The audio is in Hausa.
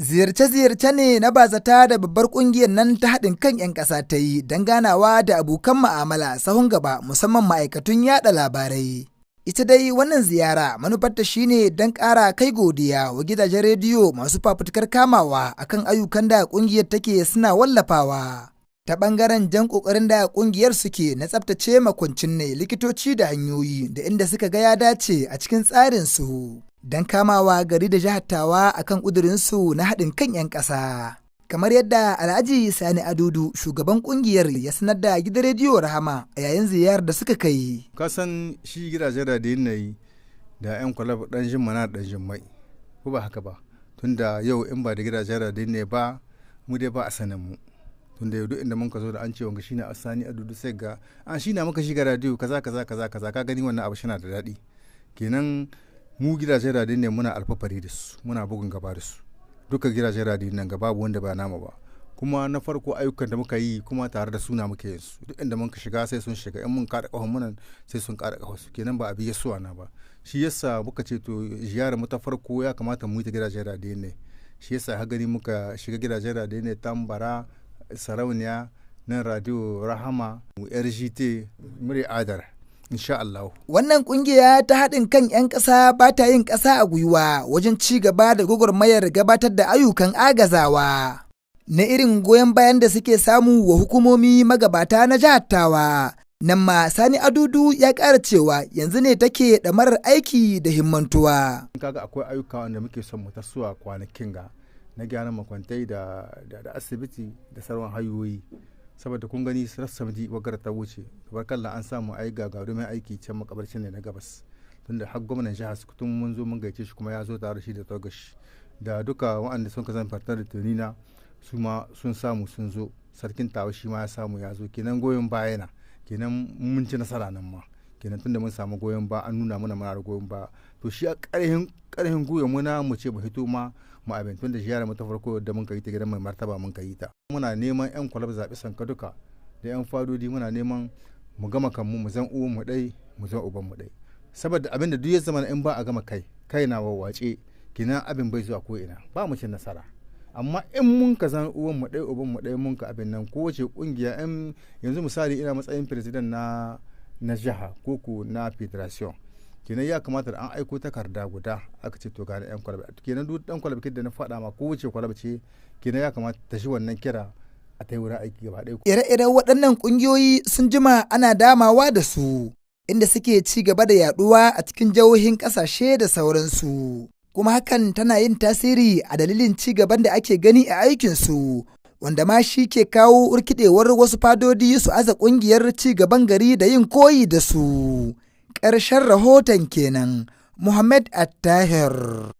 Ziyarce-ziyarce ne na bazata da babbar ƙungiyar nan ta haɗin kan 'yan ƙasa ta yi don ganawa da abokan ma'amala sahun gaba musamman ma'aikatun yaɗa labarai. Ita dai wannan ziyara manufarta shine don ƙara kai godiya wa gidajen rediyo masu fafutukar kamawa akan ayyukan da ƙungiyar take suna wallafawa. Ta ɓangaren jan ƙoƙarin da ƙungiyar suke na tsaftace makwancin ne likitoci da hanyoyi da inda suka ga ya dace a cikin tsarinsu. Don kamawa gari da jihar Tawa a kan ƙudurinsu na haɗin kan 'yan ƙasa. Kamar yadda Alhaji Sani Adudu, shugaban ƙungiyar, ya sanar da gidan rediyo Rahama a yayin ziyarar da suka kai. Kasan shi gidajen radiyon na yi da 'yan Kulob ɗan jimma na ɗan jimmai, ko ba haka ba? Tunda yau in ba da gidajen radiyon ne ba, mu dai ba a sanin mu. Tunda yau duk inda mun ka zo da an ce wanga shine Sani Adudu sai ga an shi na muka shiga radiyo kaza ka gani wannan abu shi na da daɗi. Kenan mu gidajen radiyon ne muna alfafari da su, muna bugun gaba da su. Duka gidajen radiyon nan ga babu wanda ba nama ba. Kuma na farko ayyukan da muka yi kuma tare da suna muke yin su. Duk inda mun ka shiga sai sun shiga, in mun kada ƙahon munan sai sun kada ƙahon su. Kenan ba a biye suwa na ba. Shi yasa muka ce to ziyarar mu ta farko ya kamata mu yi ta gidajen radiyon ne. Shi yasa har gani muka shiga gidajen radiyon ne Tambara, Sarauniya, nan Radio Rahama, RGT, Murya Adar. Insha Allah. Wannan kungiya ta haɗin kan 'yan ƙasa ba ta yin ƙasa a gwiwa wajen ci gaba da gwagwarmayar gabatar da ayyukan agazawa. Na irin goyon bayan da suke samu wa hukumomi magabata na jihar Tawa. Nan ma Sani Adudu ya ƙara cewa yanzu ne take ɗamarar aiki da himmantuwa. Kaga akwai ayyuka wanda muke son mu tasowa kwanakin ga na gyaran makwantai da asibiti da sauran hanyoyi. Saboda kun gani rassamdi wagar ta wuce tabarkalla an samu ai gagarumin aiki can makabarcin ne na gabas tunda har gwamnan jihar Sokoto mun zo mun gaice shi kuma ya zo tare shi da togashi da duka waɗanda sun kasance fartar da tunina su ma sun samu sun zo sarkin Tawa shi ma ya samu ya zo kenan goyon baya na kenan mun ci nasara nan ma kenan tunda mun samu goyon ba an nuna mana muna da goyon ba to shi a ƙarhin goyon muna mu ce mu hito ma mu abin tun da ziyarar mu ta farko da mun kai ta gidan mai martaba mun kai ta muna neman 'yan Kulob zaɓi sanka duka da 'yan fadodi muna neman mu gama kanmu mu zan uwan mu ɗai mu zan uban mu ɗai saboda abin da duk ya zama in ba a gama kai na wawace kenan abin bai zuwa ko ina ba mu cin nasara amma in mun ka zan uwan mu ɗai uban mu ɗai mun ka abin nan kowace kungiya yanzu misali ina matsayin president na jiha ko na federation kenan ya kamata da an aiko takarda guda aka ce to ga 'yan Kulob kenan duk dan Kulob da na faɗa ma kowace Kulob ce kenan ya kamata ta shi wannan kira a ta wurin aiki gaba ɗaya. Ire-iren waɗannan ƙungiyoyi sun jima ana damawa da su inda suke ci gaba da yaɗuwa a cikin jihohin ƙasashe da sauransu kuma hakan tana yin tasiri a dalilin ci gaban da ake gani a aikinsu wanda ma shi ke kawo urkidewar wasu fadodi su aza ƙungiyar ci gaban gari da yin koyi da su. Ƙarshen rahoton kenan, Muhammad Attahir.